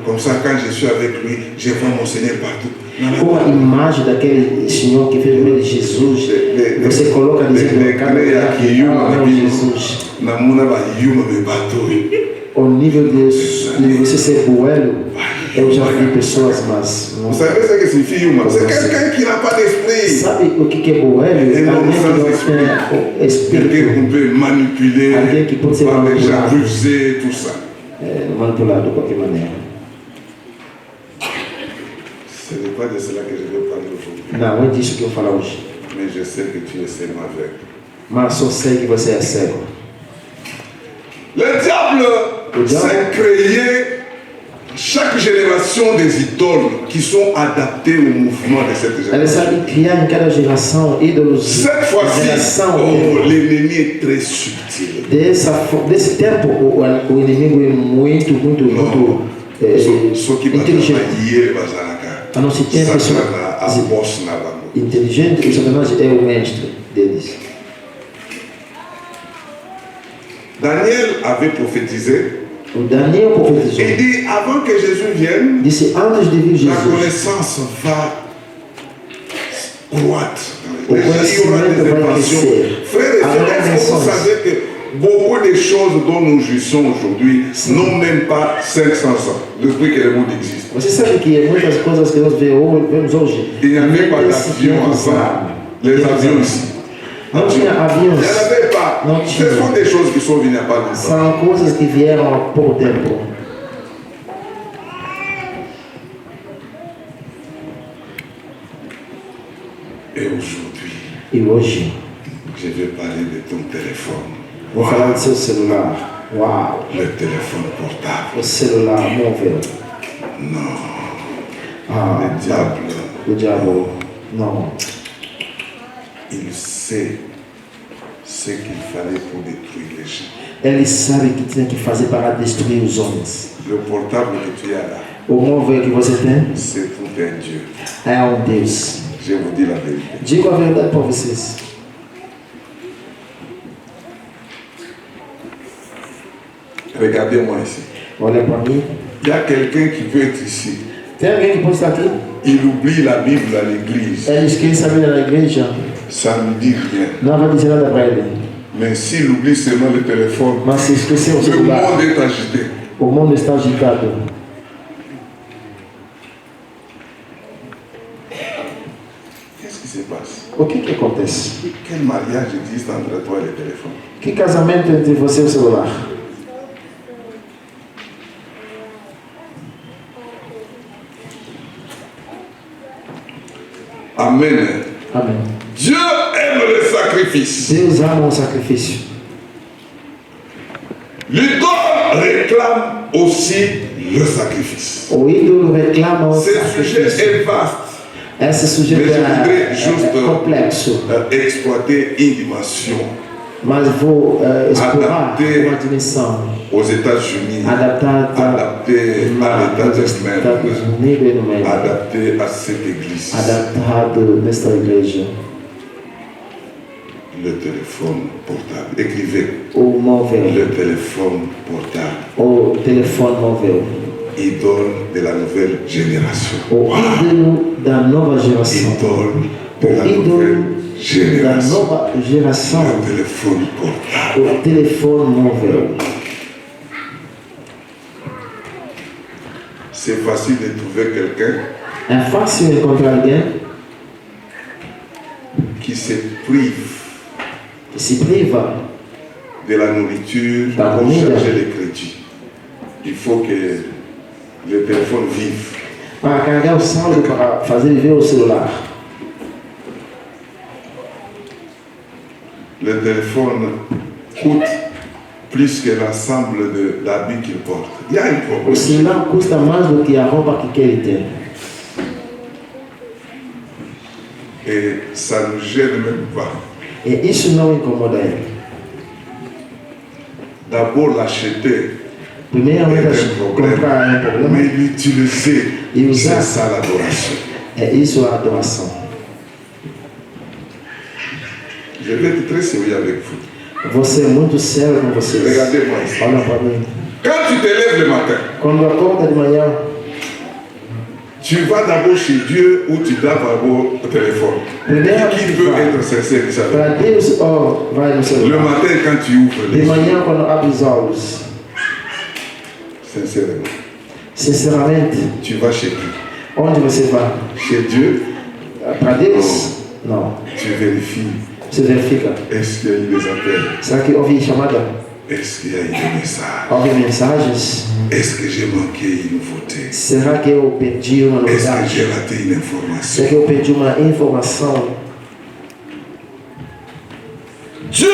Comme ça, quand je suis avec lui, je vois mon Seigneur partout. Com a imagem daquele senhor que fez o nome de Jesus, você coloca dizendo Jesus. Ao nível de você ser boelo, eu já vi pessoas, mas não. Vous savez ce que signifie Yuma? C'est quelqu'un qui n'a pas d'esprit. Sabe o que é boelo? Alguém que não tem espírito. Quelqu'un qu'on peut manipuler, Alguém que pode ser manipulado. jalouser, tout ça. Manipulado de qualquer maneira. Ce n'est pas de cela que je veux parler aujourd'hui. Não é disso que eu vou falar hoje. Mais je sais que tu es seulement aveugle. Mas só sei que você é cego. Le diable s'est créé chaque génération des idoles qui sont adaptées au mouvement de cette Ele génération. sabe criar em cada geração ídolos. Cette fois-ci, l'ennemi est très subtil. Desse tempo, o inimigo é muito inteligente. A não ser ter pessoas inteligentes, o Satanás é o mestre deles. Daniel avait prophétisé. O Daniel profetizou. Il dit avant que Jésus vienne, Disse antes de vir la Jesus, connaissance va croître. o conhecimento vai crescer. Frères et sœurs, est-ce que vous savez que beaucoup de choses dont nous jouissons aujourd'hui n'ont même pas 500 ans depuis que le monde existe? Você sabe que muitas coisas que nós vemos hoje, Il n'y avait pas d'avion avant. Les avions ici. não tinha aviões. Il n'y en avait pas. Não Ce tinha. sont des choses qui sont venues à pas longtemps. São coisas que vieram há pouco tempo. Et aujourd'hui, E hoje, je vais parler de ton téléphone. vou falar do seu celular. Uau! Le téléphone portable. O celular móvel. Non. Ah, Le diable, o diabo. Não. il sait ce qu'il fallait pour détruire les gens. Ele sabe o que tem que fazer para destruir os homens. Le portable que tu as là, O móvel que você tem c'est tout un Dieu. é Deus. Je vous dis la vérité. Digo a verdade para vocês. Regardez-moi ici. Olha para mim. Il y a quelqu'un qui peut être ici. Tem alguém que pode estar aqui? Il oublie la Bible à l'église. Ele esquece a Bíblia na igreja. Ça ne dit rien. Não vai dizer nada para ele. Mais s'il oublie seulement le téléphone, Mas se esquecer o le celular, monde est agité. o mundo está agitado. Qu'est-ce qui se passe? O que acontece? Quel mariage existe entre toi et le téléphone? Que casamento entre você e o celular? Amen. Amém. Dieu aime le sacrifice. Deus ama o sacrifício. L'idole réclame aussi le sacrifice. O ídolo reclama o Ce sujet sacrifício. est vaste. Esse sujeito Mais je voudrais juste é complexo, exploiter une dimension. mas vou explorar Adapter uma dimensão aux États-Unis, adaptada adapté à nos l'État Estados même, Unidos e no meio, adapté à cette église. adaptado nesta igreja. Le téléphone portable. Écrivez. O móvel, Le téléphone portable. o telefone móvel, Idole de la nouvelle génération. o ídolo da nova geração, Idole de o la ídolo nouvelle da génération. nova geração, Le téléphone portable. o telefone móvel. C'est facile de trouver quelqu'un É fácil encontrar alguém qui se prive que se priva de la nourriture Da pour comida. charger les crédits. Il faut que le téléphone vive. para carregar o saldo para fazer viver o celular. Le téléphone coûte plus que l'ensemble de l'habit qu'il porte. Il y a un O problème. celular custa mais do que a roupa que ele tem. Et ça ne gêne même pas. E isso não incomoda ele. D'abord, l'acheter Primeiramente, est un problème. comprar é um problema. Mais l'utiliser, Et usar. c'est ça l'adoration. É isso a adoração. Je vais être très sérieux avec vous. Você é muito sério com vocês. Regardez-moi ici. Olha para mim. Quand tu te lèves le matin, Quando acorda de manhã, tu vas d'abord chez Dieu ou tu tapes d'abord au téléphone. Qui peut être sincère ici? para Deus, vai no Le celular. matin, quand tu ouvres De les yeux, manhã, quando abre os olhos, sincèrement, sinceramente, tu vas chez qui? onde você vai? Chez Dieu, Para Deus? Não. tu vérifies. Você verifica. Est-ce qu'il y a eu des appels? Será que houve chamada? Est-ce qu'il y a eu des messages? Houve mensagens? Est-ce que j'ai manqué une nouveauté? Será que eu perdi uma Est-ce que novidade? j'ai raté une information? Será que eu perdi uma informação? Dieu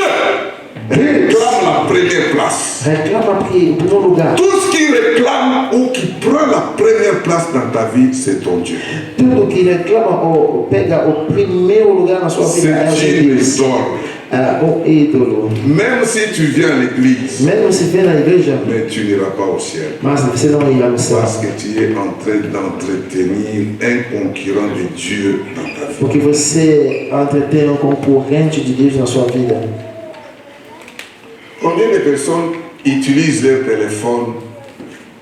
réclame la première place. Reclama que, em primeiro lugar, Tout ce qui réclame ou qui prend la première place dans ta vie, c'est ton Dieu. tudo que reclama ou pega o primeiro lugar na sua vida é o C'est seu une Deus. idole. O ídolo. Même si tu viens à l'église, Mesmo se vê na igreja, mais tu n'iras pas au ciel. mas você não irá no céu. Parce que tu es en train d'entretenir un concurrent de Dieu dans ta vie. Porque você entretém um concorrente de Deus na sua vida. Combien de personnes utilisent leur téléphone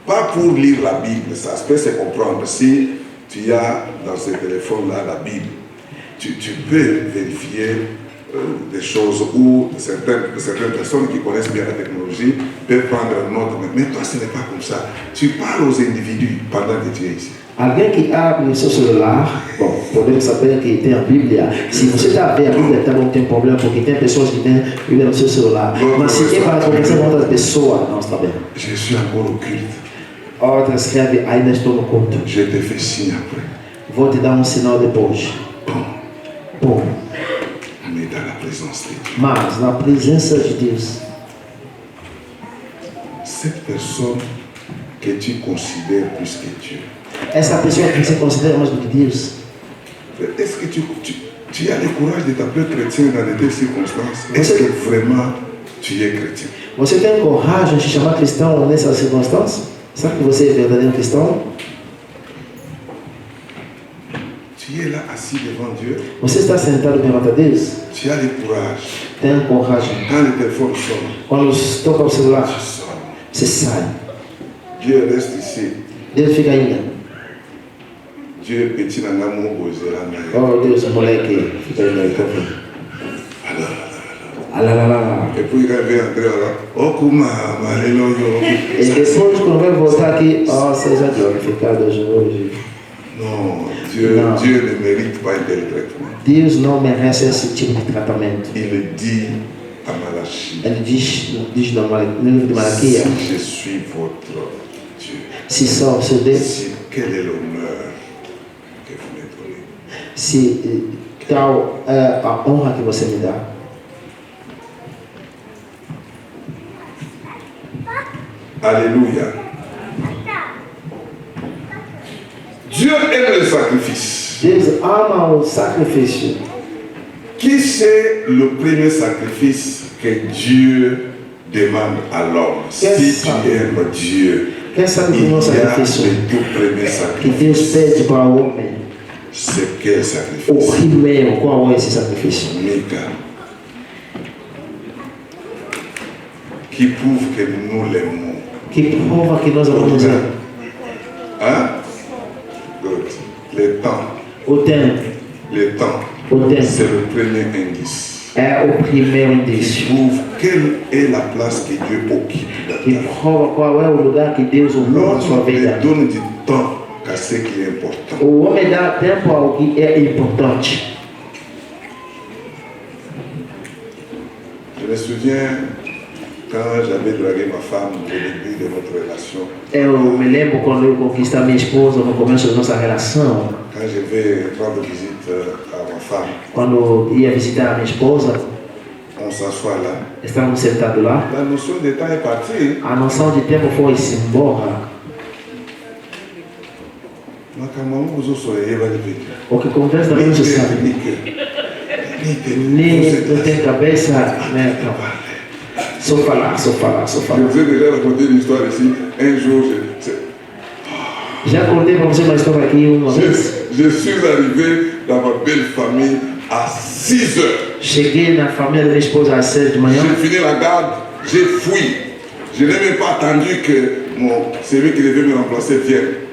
pas pour lire la Bible? Ça peut se comprendre. Si tu as dans ce téléphone-là la Bible, tu peux vérifier des choses où certaines personnes qui connaissent bien la technologie peuvent prendre un note. Mais toi, ce n'est pas comme ça. Tu parles aux individus pendant que tu es ici. Alguém que abre o seu celular, bom, podemos saber que tem a Bíblia. Se você está a ver a Bíblia, tá, não tem problema, porque tem pessoas que têm a Bíblia no seu celular. Mas se quer para conversar com outras pessoas, não está bem. Je suis encore au culte. Outras escreve, ainda estou no culto. Je te fais signe après. Vou te dar um sinal depois. Bom, Mais dans la présence de Dieu. mas na presença de Deus, Cette personne que tu considères plus que Dieu. essa pessoa que você considera mais do que Deus, Est-ce que tu as le courage de t'appeler chrétien dans de telles circonstances? Est-ce que vraiment tu es chrétien? você tem coragem de se chamar cristão nessas circunstâncias? Será que você é verdadeiro cristão? Tu es là assis devant Dieu. Você está sentado perante a Deus? Tu as le courage. Tem coragem. Quand le téléphone sonne, Quando toca o celular, tu sonnes. você sai. Dieu reste ici. Deus fica ainda. Dieu petit dans l'amour aux Irlandais. Oh Deus, moleque, fica aí no microfone. Alalala. Et puis quand il vient entrer là, oh comment, alléluia. E depois, quando vai voltar aqui, oh, seja glorificado hoje. Non, Dieu ne mérite pas un tel traitement. Deus não merece esse tipo de tratamento. Il dit à Malachie, Ele diz no livro de Malaquias, si je suis votre Dieu, se só o seu Deus, si, quel est l'honneur que vous me donnez? se tal é a honra que você me dá. Alléluia. Dieu aime le sacrifice. Deus ama o sacrifício. Qui c'est le premier sacrifice que Dieu demande à l'homme? Si tu aimes Dieu, Quem sabe il o y a sacrifício le tout premier que Deus sacrifice. pede para o homem? C'est quel O sacrifice? primeiro, qual é esse sacrifício? Mika. Qui prouve que nous l'aimons. Que prova que nós amamos ele. Hein? Good. Le temps. O tempo. Le temps. O tempo C'est le premier indice. é o primeiro Qui indício. prouve quelle est la place que Dieu occupe dans ta Que vie. prova qual é o lugar que Deus ocupa na sua L'homme vida. ne donne du temps qu'à ce qui est important. O homem dá tempo ao que é importante. Je me souviens quand j'avais dragué ma femme au début de notre relation, Eu me lembro quando eu conquistei minha esposa no começo da nossa relação. quand je vais rendre visite à ma femme, Quando ia visitar a minha esposa, on s'assoit là. estávamos sentados lá. La notion de temps est partie. A noção de tempo foi-se embora. Makamamo uzosoye bali peke. O que acontece também não se sabe. Nem não tem cabeça, né? Só falar, só falar, só Je falar. vous ai déjà raconté une histoire ici. Un jour, Já contei para você uma história aqui uma vez. je suis arrivé dans ma belle famille à 6 heures. Cheguei na família da minha esposa às 6 de manhã. J'ai fini la garde, j'ai fui. Je n'ai même pas attendu que celui qui devait me remplacer vienne.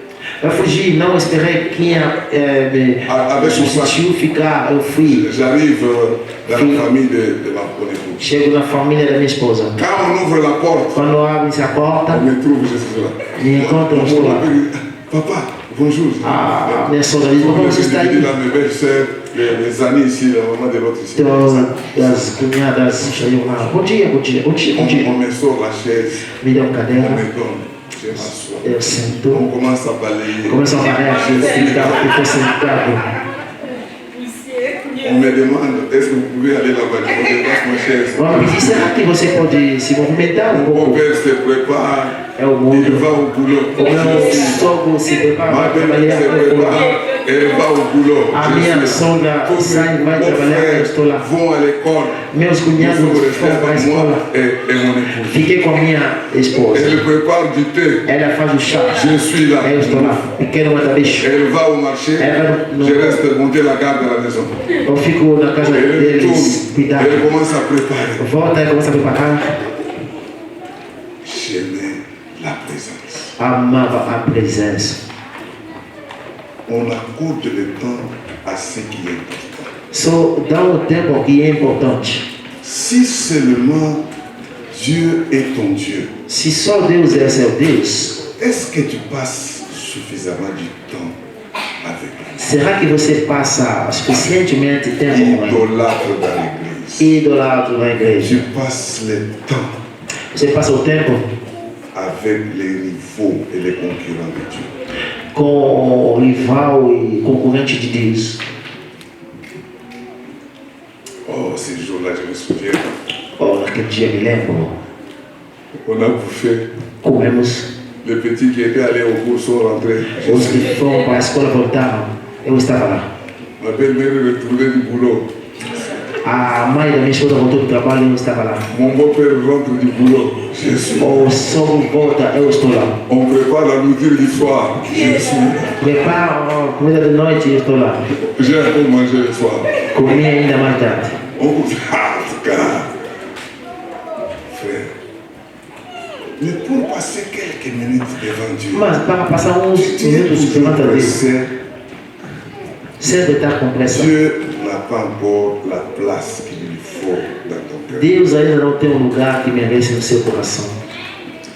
Eu fugi, não esperei quem me substituiu ficar, eu fui. J'arrive dans la famille de mon épouse. Chego na família da minha esposa. Quand on ouvre la porte, Quando abre essa porta, on me trouve, je suis là. me encontro, eu estou lá. Papa, bonjour. Ah, minha sogra diz, como você está aí? Là, mes belles sœurs, les amis ici, la maman de l'autre ici. Das cunhadas saíram lá. Bom dia, bom dia, bom dia, bom dia. On me sort la chaise, Me deu on cadeira, me donne, je m'assois. eu sento. On commence à balayer. Começam a varrer aqui, ficou sentado. On me demande, est-ce que vous pouvez aller là-bas? Je déplace ma chaise. Vamos pedir, será que você pode se movimentar um Mon pouco? père se prépare, É o il mundo. va au boulot. O meu sogro se prepara Ma para belle trabalhar. se prépare, elle va au boulot. A Je minha suis là. sogra Tous sai e vai mes trabalhar, eu estou frères lá. vont à l'école. Meus Ils cunhados sont restés vão para a avec escola. moi et mon épouse. Fiquei com a minha esposa. Elle prépare du thé. Ela faz o chá. Je suis là. Eu estou lá. Pequeno mata-bicho. Elle va au marché. Je reste monter la garde à la maison. Eu fico na casa Elle deles, tourne. cuidar. Elle commence à préparer. Volta e começa a preparar. J'aimais la présence. Amava a presença. On accorde le temps à ce qui est important. Só dá o tempo que é importante. Si seulement Dieu est ton Dieu, Se só Deus é seu Deus, est-ce que tu passes suffisamment du temps avec lui? será que você passa suficientemente tempo com Ele? Idolâtre dans l'église. Idolado na igreja. Tu passes le temps Você passa o tempo avec les rivaux et les concurrents de Dieu. com o rival e concorrente de Deus. Oh, ces jours-là, je me souviens, Oh, naquele dia me lembro, on a bouffé. comemos. Les petits qui étaient allés au cours sont rentrés. Os que foram para a escola voltaram. Eu estava lá. Ma belle-mère est retournée du boulot. A mãe da minha esposa voltou do trabalho e eu estava lá. Mon beau-père rentre du boulot. Je suis là. O sogro volta, eu estou lá. On prépare la nourriture du soir. Je suis là. Prepara a comida de noite e eu estou lá. J'ai un peu mangé le soir. Comi ainda mais tarde. On en tout cas, frère, mais pour passer quelques minutes devant Dieu, Mas para passar uns tu es minutos toujours perante a Deus, pressé. sempre estar com pressa. Dieu n'a pas encore la place qu'il lui faut dans ton cœur. Deus ainda não tem um lugar que merece no seu coração.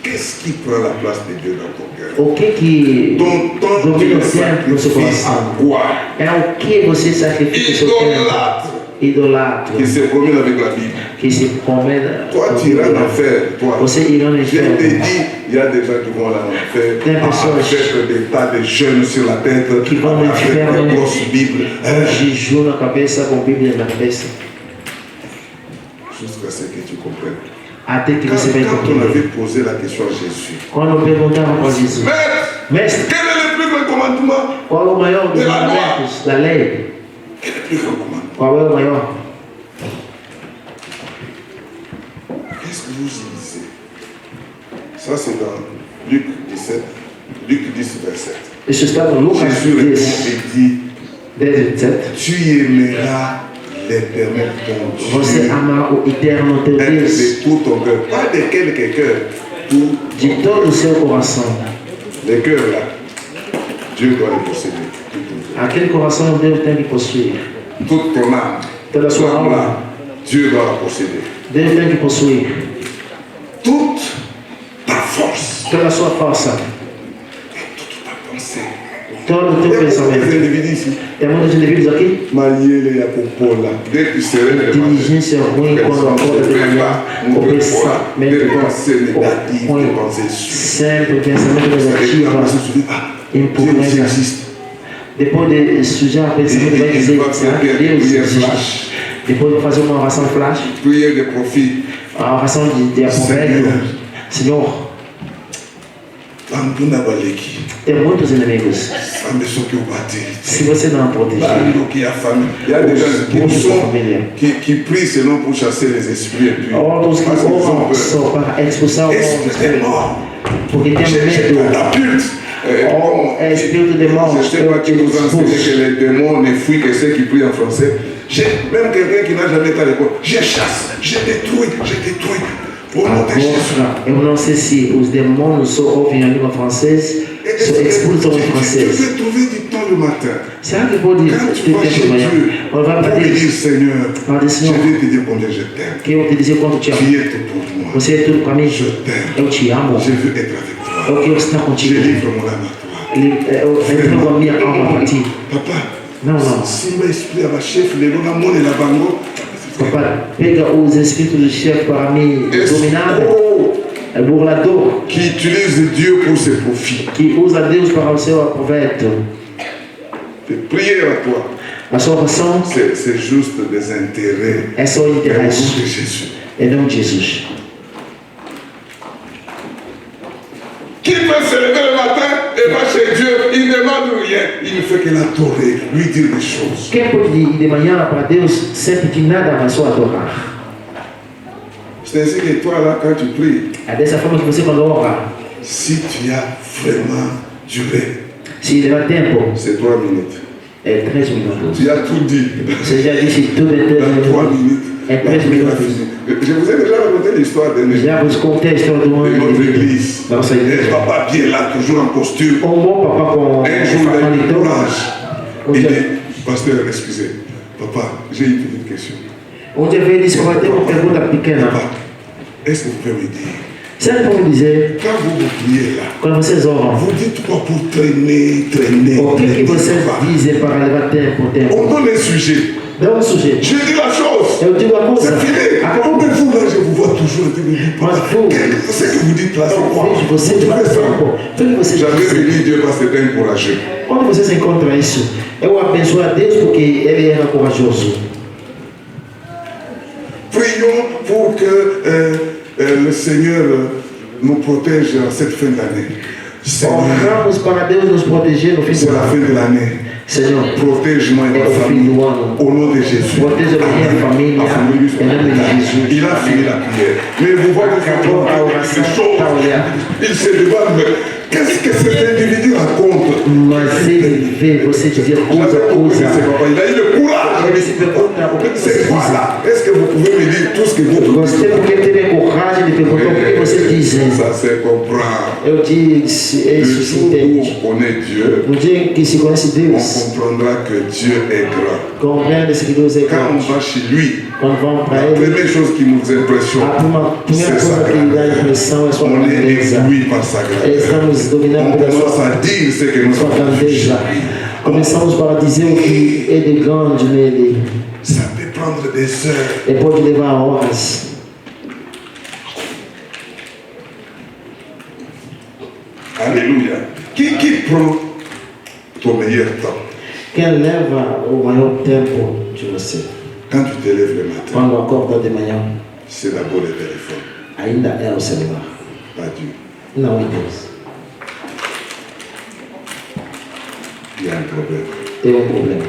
Qu'est-ce qui prend la place de Dieu dans ton cœur? O que Ton temps, tu domina le o tempo no seu sacrifies coração? à quoi? É o que você sacrifica o seu tempo. Idolâtre Idolatra, qui se promène avec la Bible. que se promete. Toi, tu iras en enfer, toi. Você irá no Je te inferno. dis, il y a des gens qui vont aller en enfer Des personnes avec des tas de jeunes sur la tête, qui vont avec inferno. des grosses Bibles, Jejum na cabeça, com Bíblia na cabeça. jusqu'à ce que tu comprennes. Até que Quand, você vai quand on compreender. avait posé la question à Jésus, Quando perguntaram para Jesus, Maître, mestre, quel est le plus grand commandement? qual é o maior dos De la loi. mandamentos da lei? Quel est le plus grand commandement? Qual é o maior? Qu'est-ce que vous y lisez? Ça, c'est dans Luc 17, Luc 10, verset. Isso está no Lucas Jésus répond 10, et dit, 10, 27. tu aimeras l'Éternel ton Você Dieu ama o eterno teu Deus de tout ton cœur, pas de quelques cœurs, tout de todo o seu coração. les cœurs là. Dieu doit les posséder. Tout ton cœur. Aquele coração Deus tem que possuir. Toute ton âme, Toda a sua ton âme alma, là, Dieu doit la posséder. Deus tem que possuir. Toute ta force, Toda a sua força, toute ta pensée. todo o Il y teu a beaucoup pensamento. d'individus ici. Tem muitos indivíduos aqui. Marielle ya popola. Dès que tu serais le Diligência ruim quando acorda de manhã, o des pensamento pensées négatives, ruim, des pensées sûres. sempre pensamento negativo, Dieu existe. depois de sujar o pensamento vai dizer será que Deus existe? Depois de fazer uma oração flash, Prière de profit. a oração de aproveito, Senhor, Tanduna baleki. tem muitos inimigos. Femme qui ont battu. Se você não proteger, Il y a famille. Il y a des gens qui prient seulement pour chasser les esprits. Et puis, outros que parce qu'ils ont oram peur. só para expulsar o Esprit de mort. porque tem J'ai medo. la culte. Oh, espírito de morte, Je ne sais pas qui nous a enseigné que les démons ne fuient que ceux qui prient en français. J'ai même quelqu'un qui n'a jamais été à l'école. Je chasse, je détruis, je détruis. Au nom de Jésus. Eu não sei se os demônios só ouvem a língua francesa, só expulsam em Tu francês. peux trouver du temps le matin. Será que pode Quand tu ter vas tempo chez de manhã? Dieu, Quando vai para pour lui dire, Deus, Seigneur, fala assim, je Senhor, vais te dire combien je t'aime. que eu te dizer quanto te amo. Tu es tout pour moi. Você é tudo para mim. Je t'aime. Eu te amo. Je veux être avec toi. Eu quero estar Je contigo. livre mon âme à toi. Eu entrego a minha alma para ti. Papa, Não, não. si mon esprit a chef, le nom d'amour et la bango. Papai, pega os espíritos do chefe para mim dominar. É burlador Qui utilise Dieu pour ses profits. que usa Deus para o seu aproveito. Prier à toi, A sua oração c'est juste des intérêts. é só Au nom interesse. de Jésus. Em nome de Jesus. Qui peut se lever le matin et va chez Dieu, il ne demande rien. Il ne fait que l'adorer, lui dire des choses. Quem pode ir de manhã para Deus sem pedir nada, mas só adorar? C'est ainsi que toi, là, quand tu pries, É dessa forma que você quando ora, si tu as vraiment duré, se leva tempo, c'est 3 minutes. é 3 minutos. Tu as tout dit. Você já disse tudo em 3 Dans 3 minutos. minutes, É la 3 prière a minutos. fini. Je vous ai déjà raconté l'histoire de Já vos contei a história do notre ano église. da nossa Et igreja. papa qui est là, toujours en costume. Um bom papá com Un jour, il a eu le paletó. courage. Il dit, pasteur, excusez, papa, j'ai une petite question. Um dia veio e disse, papai, tem uma pergunta pequena. Papa, est-ce que vous pouvez me dire, Você pode me dizer, quand vous priez là, quando vocês oram, vous dites quoi pour traîner, traîner, o que vocês traîner? dizem para levar tempo, On tempo? donne un sujet. Dá um sujeito. Je dis la chose. Eu digo a coisa. C'est fini. Acabou. Mais vous là, je vous vois toujours en train de me dire, papa, Mas vous, ce que vous dites là, c'est eu quoi? vejo você de Vous mais trouvez ça? tempo. Vejo você Jamais de béni Dieu parce que c'était un courageux. Quando vocês encontram isso, eu abençoo a Deus porque Ele era corajoso. Prions pour que le Seigneur nous protège en cette fin d'année. Seigneur, Oramos para Deus nos proteger no fim c'est do la fin ano. de l'année. Senhor, Protège-moi et é ma o fim famille. do ano. Au nom de Jésus. Proteja a minha família, Ma famille lui soit em nome de Jesus. Il a fini la prière. Mais vous voyez Acabou a oração, está olhando. il se demande, mais qu'est-ce que cet individu raconte? Mas ele vê você dizer coisa, coisa. Il a eu le courage. Ele se pergunta o que você C'est quoi diz. là? Est-ce que vous pouvez me dire tout ce que vous Gostei porque ele teve a coragem de perguntar o que você diz. Ça se comprend. Eu disse, Le isso se jour où entende. on connaît Dieu, No dia que se conhece on Deus, comprendra que Dieu est grand. compreende-se que Deus é Quand on grande. va chez lui, Quando vão para la Ele, première chose qui nous impressionne, a primeira c'est coisa sa que lhe dá grandeur. impressão é sua On est grandeza. ébloui par sa grandeur. Estamos On dominados pela commence sua à dire ce que nous sua avons vu chez grandeza. lui. Começamos para dizer o que é de grande nele. Ça peut prendre des heures. E pode levar horas. Alléluia. Qui prend ton meilleur temps? Quem leva o maior tempo de você? Quand tu te lèves le matin, Quando acorda de manhã, c'est d'abord le téléphone, ainda é o celular. pas Dieu. Não é Deus. Il y a un problème. Tem um problema.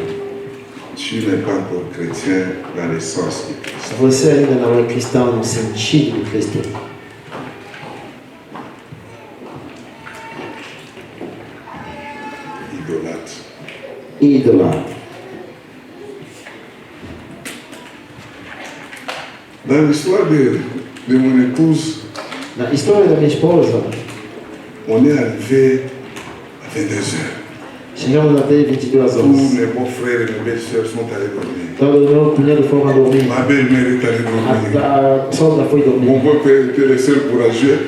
Tu n'es pas encore chrétien dans le sens du Christ. Se você ainda não é cristão no sentido de Cristo, Idolâtre. ídolo. Dans l'histoire de mon épouse, Na história da minha esposa, on est arrivé à 22 heures. chegamos até 22 Tous horas. mes beaux-frères et mes belles-sœurs sont allés dormir. Todo o meu cunhado foram dormir. Ma belle-mère est allée dormir. A sogra foi Mon dormir. beau-père était le seul courageux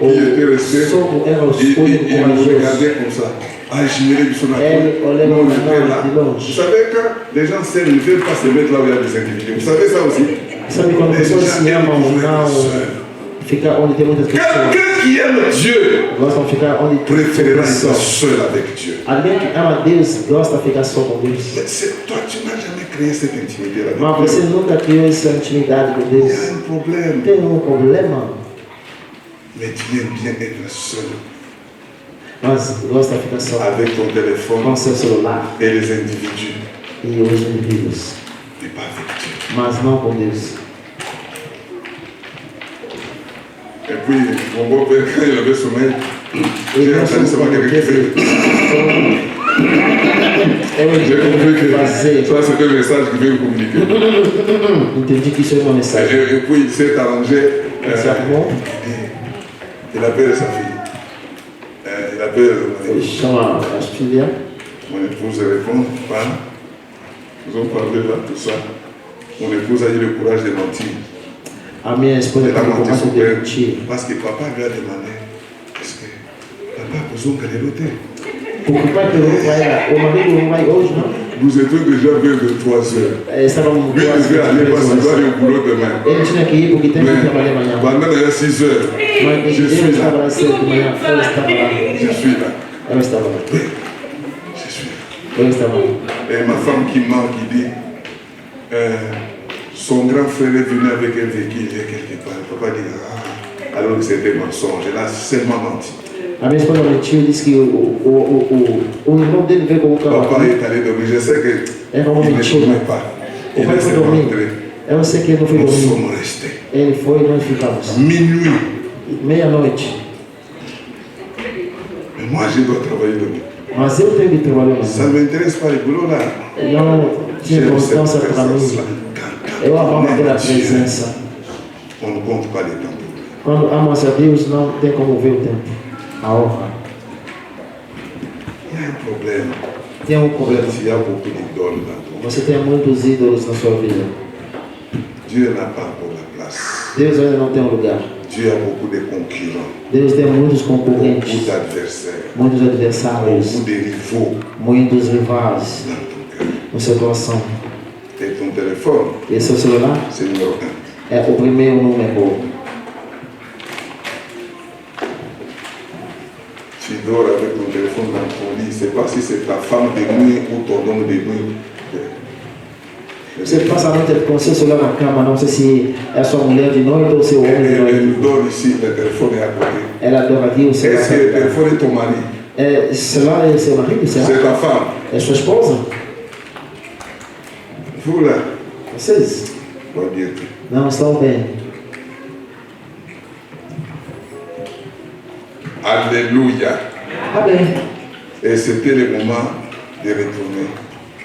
qui était O resté. sogro era o Il único nous corajoso. regardait comme ça. Ah, j'ignorais son Elle, on lève Nous, on la était main là. de longe. Vous savez, quand les gens s'aiment, ils ne veulent pas se mettre là où il y a des individus. Vous savez ça aussi? Sabe quando Les gens pessoas se aiment amam, frères et não sœurs. ficar onde tem muitas pessoas. Quelqu'un qui aime Dieu Gostam de ficar onde tem préférera pessoas. être seul avec Dieu. Alguém que ama Deus gosta de ficar só com Deus. Mais toi, tu n'as jamais créé cette intimité-là avec Mas você Dieu. nunca criou essa intimidade com Il y Deus. a un problème. Tem um problema, Mais tu aimes bien être seul mas gosta de ficar só avec ton com téléphone seu celular et les individus, e os indivíduos, mais pas avec Dieu. mas não com Deus. Et puis, mon beau-père, quand il avait sommeil, E j'ai não entendu seulement quando quelqu'un qui fait. teve J'ai compris que ça c'est un message qui veut communiquer. Il te dit qu'il c'est mon message. Et puis il s'est arrangé. Il appelle sa fille. Il appelle mon épouse répond, parle. Nous avons parlé là, tout ça. Mon épouse a eu le courage de mentir. A minha esposa Elle a menti começou son a père mentir. parce que papa lui a demandé est-ce que papa a besoin qu'elle ait noté. Porque o pai perguntou para ela, o marido não vai hoje, não? Nous étions déjà vers 23 heures. Estávamos Lui, il devait aller parce qu'il doit aller au boulot demain. Ele tinha que ir porque tem que trabalhar amanhã. Pendant il y a 6 heures, Mas je ele suis estava là. lá cedo de manhã, ela estava lá. Je suis là. Ela estava lá. Oui, je suis là. Ela estava lá. Et ma femme qui ment, qui dit son grand frère est venu avec un véhicule, il est quelque part. Papa dit alors que c'était mensonge. Elle a seulement menti. A minha esposa mentiu e disse que o irmão dele veio com o carro. Papa est allé dormir. Je sais qu'il É uma ne mentira. dormait pas. O Il pai est foi seulement dormir. rentré. Eu sei que ele não foi Nous dormir. sommes restés. Ele foi e nós ficamos. Minuit. Meia-noite. Mais moi, je dois travailler demain. Mas eu tenho que trabalhar. Ça ne m'intéresse pas le boulot là. Não tinha J'aime constância cette para mim. présence-là. Eu Quand amava on aquela aime Dieu, presença. on ne compte pas les temps. Quando amas a Deus, não tem como ver o tempo. A honra. Il y a un problème. Tem um problema. Il y a beaucoup d'idoles là. Você tem muitos ídolos na sua vida. Dieu n'a pas pour la place. Deus ainda não tem um lugar. Dieu a beaucoup de concurrents, Deus tem muitos beaucoup concorrentes, d'adversaires, muitos adversários, beaucoup de rivaux muitos rivais dans ton cœur. no seu coração. Et ton téléphone, E seu celular c'est numéro 1. é o primeiro número. Tu dors avec ton téléphone dans ton lit. C'est pas si c'est ta femme de nuit ou ton homme de nuit. Você passa a noite com seu celular na cama, não sei se é sua mulher de noite ou seu homem de Elle noite. dort ici, le téléphone est à côté. Ela adora aqui o celular. Est-ce que le téléphone est ton mari? É, celular é seu marido, será? C'est ta femme? É sua esposa? Vous là, Vocês va bien. não estão bem. Alléluia. Amém. Et c'était le moment de retourner.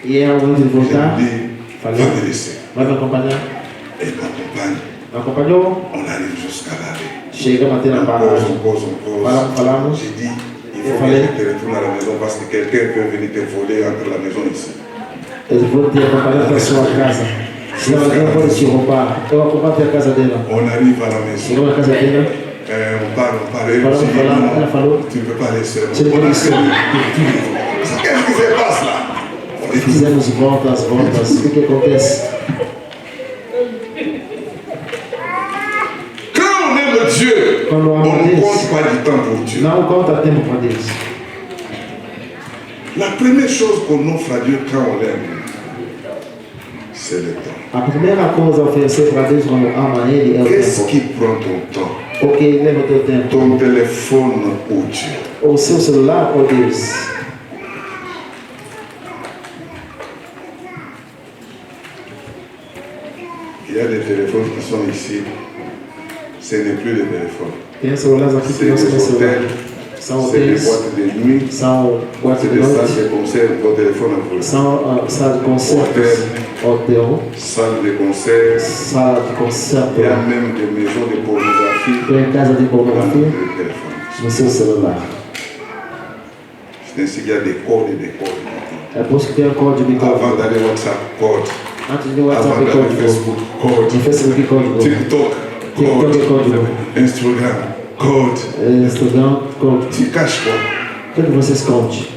E é o momento de Je voltar. lui dis, va me laisser. Vai me acompanhar? Et m'accompagne. Me acompanhou? On arrive jusqu'à l'arrêt. Chega a bater na On pause, barragem. on pause, on pause. Falamos. J'ai dit, il faut bien que tu retournes à la maison parce que quelqu'un peut venir te voler entre la maison ici. Eles vão te acompanhar para a sua casa. Senão alguém pode te roubar. Eu acompanho até a casa dela. On arrive à la maison. Chegou na casa dela. On parle. Elle Falamos, me dit, falamos, ela non, falou. tu ne peux pas laisser. Você não On a pode ser. Qu'est-ce qui se passe là? On est tous. Fizemos voltas. O que acontece? Quand on aime Dieu, Quando on ama ne Deus, compte pas du temps pour Dieu. não conta tempo para Deus. La première chose qu'on offre à Dieu quand on l'aime, c'est le temps. A primeira coisa a oferecer para Deus quando ama Ele é o Qu'est-ce tempo. qui prend ton temps? O que leva o teu tempo? Ton téléphone ou Dieu? O seu celular ou Deus? Il y a des téléphones qui sont ici. Ce n'est plus des téléphones. Tem celulares aqui que C'est não são des celular. hôtels, São c'est des hotéis, boîtes de nuit, são boates c'est de des salles noite, de concert. Vos téléphones en volée. são salas de concertos, hotel, Salle de concert. sala de concerto, Il y a même des maisons de pornographie tem casa de dans pornografia le téléphone. no seu celular. C'est ainsi qu'il y a des codes et des codes. É por isso que tem o código de Avant código. d'aller WhatsApp, code. Antes de WhatsApp Avant é d'aller código. Facebook, code. No Facebook é código. TikTok, TikTok é code. código. Instagram, code. Instagram, código. Tu caches quoi? O que você esconde?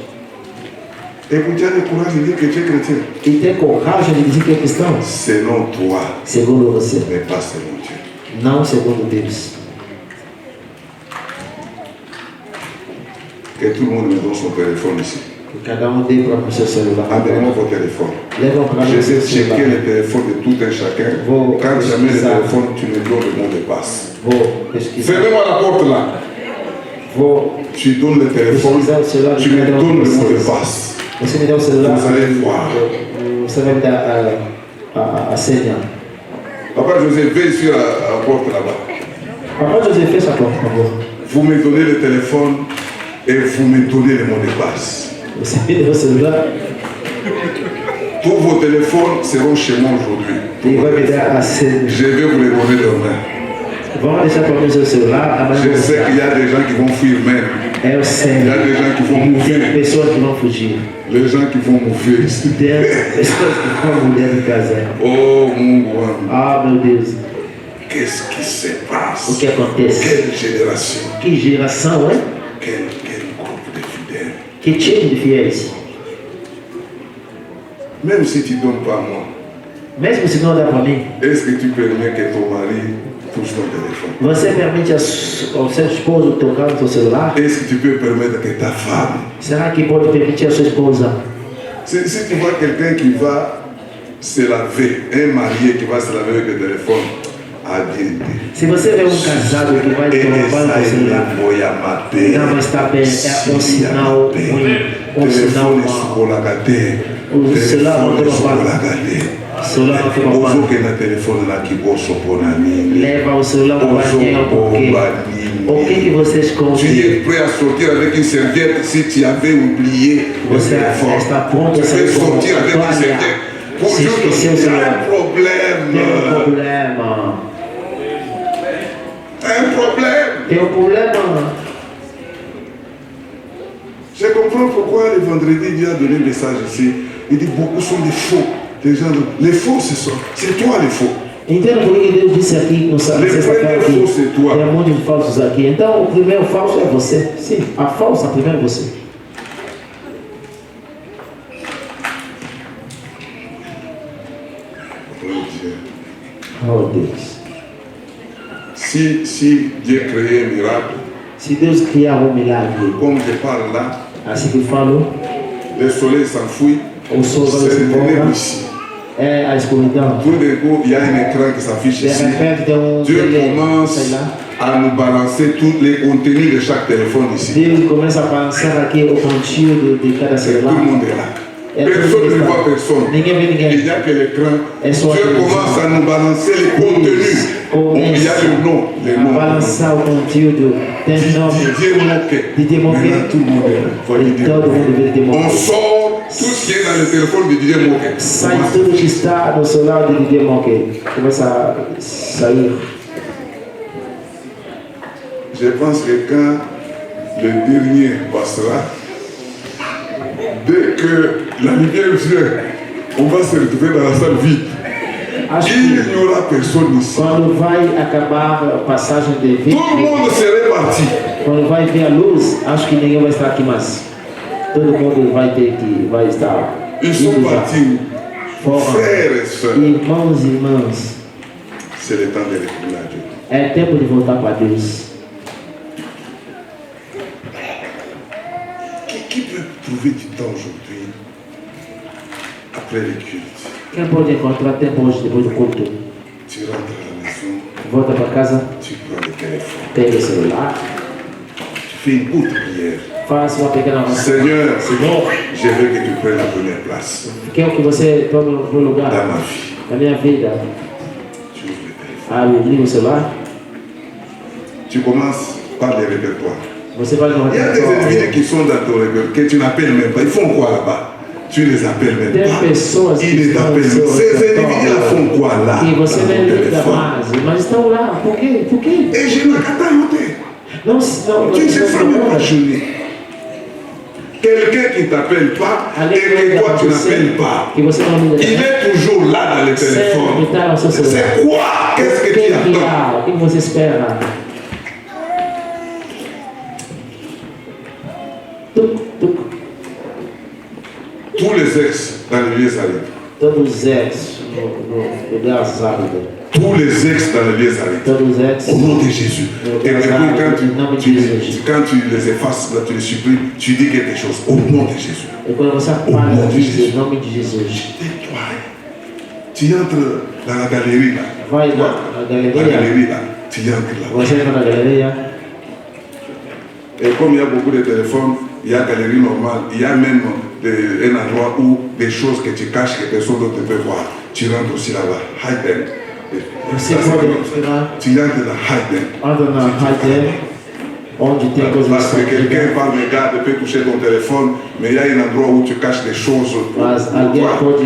Et puis tu as le courage de dire que tu es chrétien. E ter coragem de dizer que é cristão. Selon toi, Segundo você, mais pas selon Dieu. não segundo Deus. Que tout le monde me donne son téléphone ici. Que cada dê para o seu celular. Amenez-moi vos téléphones. Levam para Je o vais seu checker celular. les téléphones de tout un chacun. Vos Quand j'amène le pesquisar. téléphone, tu me donnes le mot de passe. Vou pesquisar. Fermez-moi la porte là. Vou Tu donnes le téléphone, pesquisar o celular tu de me cada donnes um le de mot de vocês. passe. Você me dá o celular. Vous allez voir. Você vai me dar a senha. Papa José, vais sur la porte là-bas. Papai José, fecha a porta, por favor. Vous me donnez le téléphone et vous me donnez le mot de passe. Vous savez, dans ce là, Tous vos téléphones seront chez moi aujourd'hui. il va m'aider à Je vais vous les donner demain. Vamos deixar para mim o celular. Je sais qu'il y a des gens qui vont fuir même. Eu sei. Il y a des gens qui vont Tem mourir. pessoas que vão fugir. Les gens qui vont mourir ici. Tem pessoas que vão mudar de casa. Oh mon Dieu. Ah, meu Deus. Qu'est-ce qui se O passe? que acontece? Quelle génération? Que geração, hein? Quel groupe de fidèles? Que time de fiéis. Même si tu ne donnes pas à moi, Mesmo se não dá para mim, est-ce que tu permets que ton mari touche ton téléphone? você permite ao seu esposo tocar no seu celular? Est-ce que tu peux permettre que ta femme... Será que pode permitir a sua esposa? Si tu vois quelqu'un qui va se laver, un marié qui va se laver avec le téléphone, adieu. Se você vê casado que vai tomar banho com o celular, não vai estar bem, é sinal ruim, sinal mau. O celular não tem uma celular não tem uma leva o celular para o banheiro porque o que vocês Tu compram? es prêt à sortir avec une serviette si tu avais oublié le Você téléphone. está pronto Tu a sair peux com sortir a avec une toalha. serviette. Pour Se esquecer o il y a celular, un problème. tem problema. Un problème. Tem problema. Je comprends pourquoi le vendredi Dieu a donné un message ici. Il dit beaucoup sont des faux. Les faux, c'est toi les faux. Entendo por que Deus disse aqui no sexta-feira que tem um monte de falsos aqui. Então o primeiro falso é você. Sim, a falsa primeiro é você. Oh Deus. Si Dieu créait un miracle, Se Deus criar milagre, comme je parle là, assim que falo, le soleil s'enfuit, o sol vai c'est se le ténèbre embora, ici. é a escuridão. Tout d'un coup, il y a un écran qui s'affiche De ici. repente tem Dieu tele, commence sei lá. à nous balancer tous les contenus de chaque téléphone ici. Deus começa a balançar aqui o conteúdo de cada Et tout celular. le monde est là. É Personne tudo ne que voit está. personne. Ninguém vê Il ninguém. n'y a que l'écran. É só a Dieu televisão. commence à nous balancer les contenus. Il y a le nom, les a noms. balançar o conteúdo. Tem nome. Didier Moquet. Didier Moquet. Maintenant, tout le monde voit E Didier todo Moquet. mundo vê Didier On Moquet. sort tout ce qui est dans le téléphone de Didier Moquet. Sai tudo que está no celular de Didier Moquet. Começa a sair. Je pense que quand le dernier passera, dès que la lumière vient, on va se retrouver dans la salle vide. Acho Il que n'y aura personne ici. quando vai acabar a passagem de Tout vida, le monde serait parti. quando vai ver a luz, acho que ninguém vai estar aqui mais. Todo mundo vai estar Ils sont indo já. partis. Fora. Frères et sœurs, Irmãos e irmãs, c'est le temps de retourner à Dieu. é tempo de voltar para Deus. Qui peut trouver du temps aujourd'hui après le culte? Quem pode encontrar tempo hoje depois do culto? Tu rentres à la maison, Volta para casa, tu prends le téléphone, pega o celular, tu fais une courte prière. faça uma pequena oração. Seigneur, Senhor, je veux que tu prennes la première place quero que você tome o meu dans lugar ma vie. na minha vida. Tu ouvres le téléphone. Liga o celular, Tu commences par les répertoires. você vai no Il y a des individus qui sont dans ton répertoire que tu n'appelles même pas. Ils font quoi là-bas? Tu les appelles même Tem pas. pessoas que Ils ne estão no t'appellent seu même pas. Ces individus-là repertório font quoi là? e você dans nem ton liga téléphone? mais, mas estão lá. Por quê? Por quê? Et je ne t'attends pas. Não, Tu ne sais même pas jeûner. Quelqu'un qui ne t'appelle pas et que toi tu n'appelles pas. que você não liga. Il est toujours là dans le Sempre téléphone. está no seu celular. C'est quoi? Qu'est-ce que tu Quem que attends? há? O que você espera? Tuc, tuc. Tous les ex dans le lieu arides. Todos os ex no lugar árido. Tous les ex dans le lieu arides. Todos os ex. Au nom de Jésus. Et puis quand tu les effaces, là, tu les supprimes, tu dis quelque chose. Au nom de Jésus. E quando você apaga, diz em nome de Jesus. Tais-toi. Tu entres dans la galerie là. Vai na La galeria. galerie là. Tu entres là. Você entra na galeria. Et comme il y a beaucoup de téléphones, il y a galerie normale, il y a même un endroit où des choses que tu caches que personne d'autre ne peut voir. Tu rentres aussi là-bas. Hide them. Você pode entrar. Tu entres là, hide them. Entra na hide. onde tem coisas Parce que quelqu'un parle, regarde, peut toucher ton téléphone, mais il y a un endroit où tu caches des choses. Mas alguém pode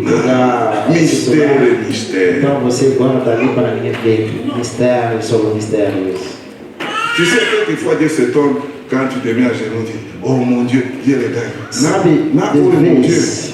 pegar Mystère et mystère. Então você guarda ali para ninguém ver. Mistérios sobre mistérios. Tu sais, quelquefois Dieu s'étonne quand tu te mets à genoux, tu dis, oh mon Dieu, Dieu regarde. Sabe, Mon Dieu.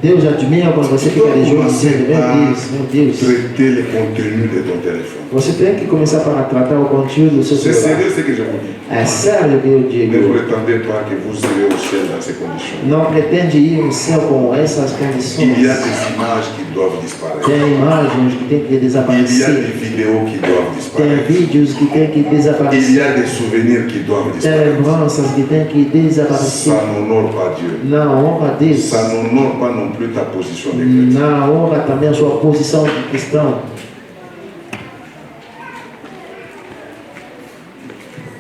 Deus admira quando você fica de joelhos dizendo, meu Deus. Traiter le contenu de ton téléphone. Você tem que começar para tratar o conteúdo do seu C'est celular. sérieux ce que je vous dis. É sério que eu Ne digo. prétendez pas que vous irez au ciel dans ces conditions. Não pretende ir ao céu com essas condições. Il y a des images qui doivent disparaître. Tem imagens que tem que Il y a desaparecer. des vidéos qui doivent Tem disparaître. vídeos que tem que Il y desaparecer. a des souvenirs qui doivent Tem disparaître. lembranças que tem que desaparecer. Ça n'honore pas Dieu. Não honra Deus. Ça n'honore pas non plus ta position de chrétien. Não honra também a sua posição de cristão.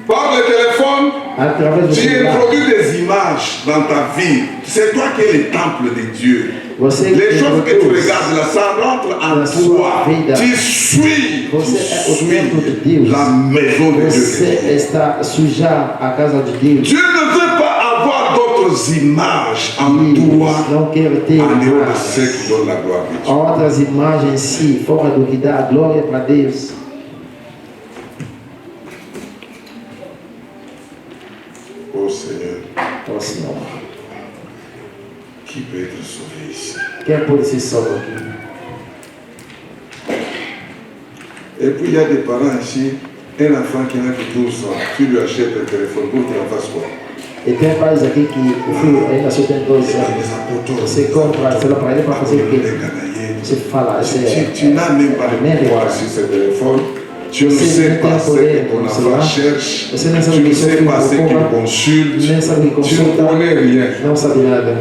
Par le téléphone, Através do tu celular. introduis des images dans ta vie. C'est toi qui es le temple de Dieu. Você Les choses que tu introduz regardes là, ça rentre en na sua toi. vida. Tu suis, Você é o templo de Deus. la maison de Dieu. Você está sujar a casa de Deus. Dieu ne veut pas avoir d'autres images en toi Deus não quer ter en dehors de mais ceux qui donnent la gloire à Dieu. outras imagens, sim, fora do que dá a glória para Deus. Oh Seigneur, Ó Senhor, qui peut être sauvé ici? quem pode ser salvo aqui? Et puis il y a des parents ici, un enfant qui n'a que 12 ans, tu lui achètes un téléphone pour qu'il en fasse quoi? E tem pais aqui que o filho ainda só tem 12 anos. Você compra, sei lá, para ele para fazer o quê? Você fala, Tu n'as même pas de pouvoir sur ce téléphone. Tu ne sais pas ce que ton enfant cherche. Tu ne sais pas ce qu'il consulte. Tu ne connais rien. não sabe nada.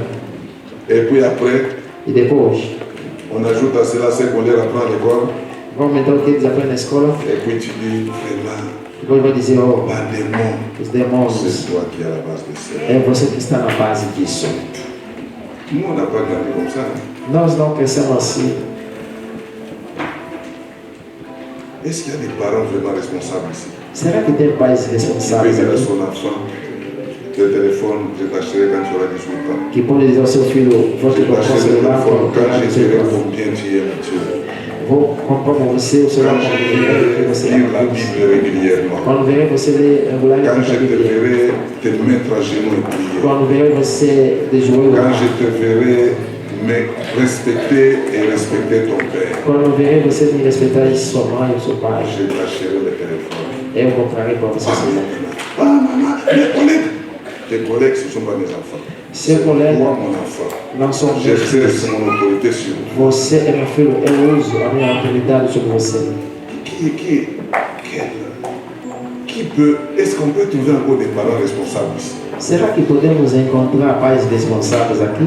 Et puis après, E depois, on ajoute à cela ce qu'on leur apprend à l'école. vão aumentar o que eles aprendem na escola. Et puis tu dis, vraiment, Depois vai dizer, oh, pas démon. os demônios, C'est toi qui es à la base de ça. é você que está na base disso. Nous, on n'a pas grandi comme ça. Nós não crescemos assim. Est-ce qu'il y a des parents vraiment responsables ici? Será que tem pais Qui peut responsáveis dire à aqui son enfant, le téléphone, je t'achèterai quand tu auras 18 ans. que podem dizer ao seu filho, vou te Je comprar o t'achèterai le celular téléphone quando quand terá je 18 saurai anos. combien tu aimes Dieu. Vou comprar para você o celular quando verei que você Lire la ama Deus. Bible régulièrement. Quando verei você ler Quand regularmente je a te Bíblia. verrai te mettre à genoux et prier. Quando verei você de joelho. Quand je te verrai me respecter et respecter ton Père, Quando verei você me respeitar e sua mãe ou seu pai. je t'achèterai le téléphone. Eu comprarei para você o celular. Ah, maman, mes collègues. Tes collègues, ce ne sont pas mes enfants. Seu colega Moi, mon enfant. não são meus J'exerce filhos. mon autorité sur vous. Você é meu filho, eu uso a minha autoridade sobre você. Qui peut, est-ce qu'on peut trouver encore des parents responsables ici? Será que podemos encontrar pais responsáveis aqui?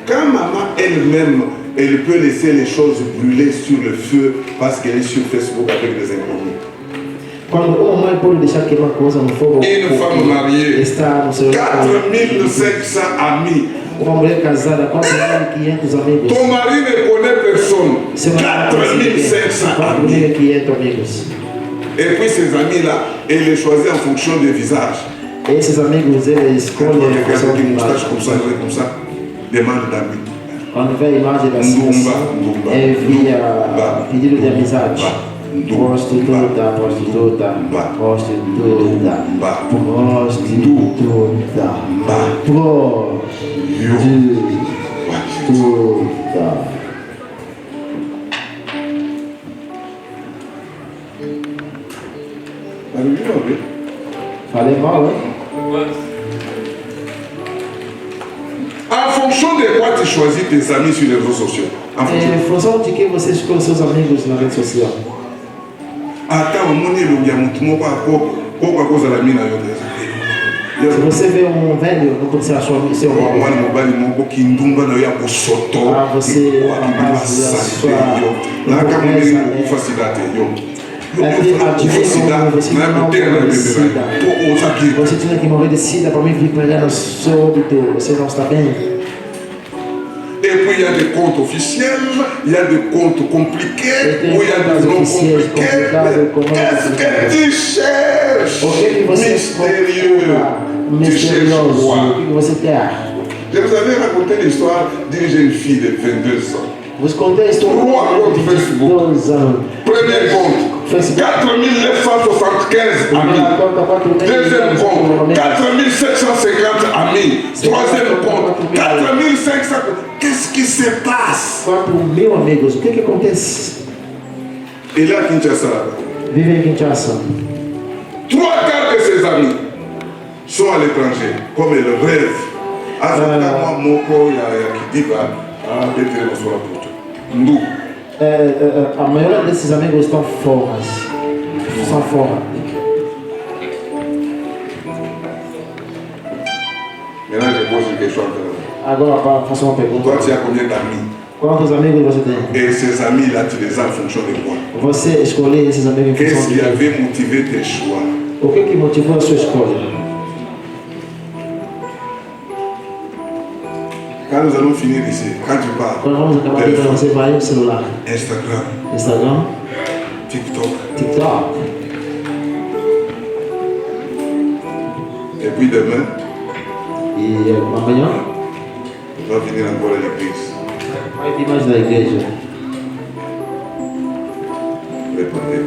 Quand maman elle-même, elle peut laisser les choses brûler sur le feu parce qu'elle est sur Facebook avec des inconnus. Quando uma mãe pode deixar queimar coisa no fogo, Une femme mariée, está no seu 4500 amis. Uma mulher casada, 4.500 amigos. Ton mari ne connaît personne. Seu marido 4500 amis. 4.500 amigos. Et puis ces amis-là, elle les choisit en fonction du visage. Esses amigos, eles Quand on escolhem a regarde função de une moustache imagem. comme ça, il est comme ça, demande d'amis. Quando vê a imagem da situação, envia pedido de amizade. Prostituta, prostituta, prostituta, prostituta, prostituta. Falei mal, hein? En fonction de quoi tu choisis tes amis sur les réseaux sociaux? En fonction. Em função de que você escolhe seus amigos na rede social. Ata omoni elongi ya motu moko poko akozala mina yo te. Se você vê um velho, não pode ser a sua seu irmão. Mwana mobali moko kindumba na yo ya kosoto Você é capaz de a sua naka mondeli kokufa sida te yo Você tinha que morrer de sida para mim vir pregar no seu óbito. Você não está bem. Et puis il y a des comptes officiels, il y a des comptes compliqués, où il y a des noms compliqués. Qu'est-ce que tu cherches? Mystérieux. Tu cherches quoi? Je vous avais raconté l'histoire d'une jeune fille de 22 ans. Vous contez l'histoire de 3 comptes Facebook. Premier compte, 4975 amis. Deuxième compte, 4750 amis. Troisième compte, 4500. Qu'est-ce qui se passe? 4.000 amigos. O que acontece? Et là, Kinshasa. Vive em Kinshasa. 3 quarts de ses amis sont à l'étranger, comme ils rêvent. A maioria desses amigos estão fora. São fora. Maintenant, je pose une question. Agora, faça uma pergunta. Toi, tu as combien d'amis? Quantos amigos você tem? Et ces amis-là, tu les as en fonction de quoi? Você escolheu esses amigos em função Qu'est-ce de qui quê? avait motivé tes choix? O que motivou a sua escolha? Quand nous allons finir ici, quand tu parles, Quando vamos acabar aqui, você vai no celular. Instagram, TikTok, et puis demain, e amanhã on va venir encore à l'église. vai vir mais da igreja. Répondez.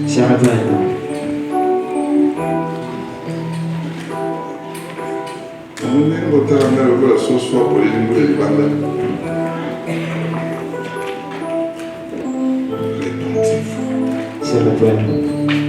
Se arrependa. Se arrependa.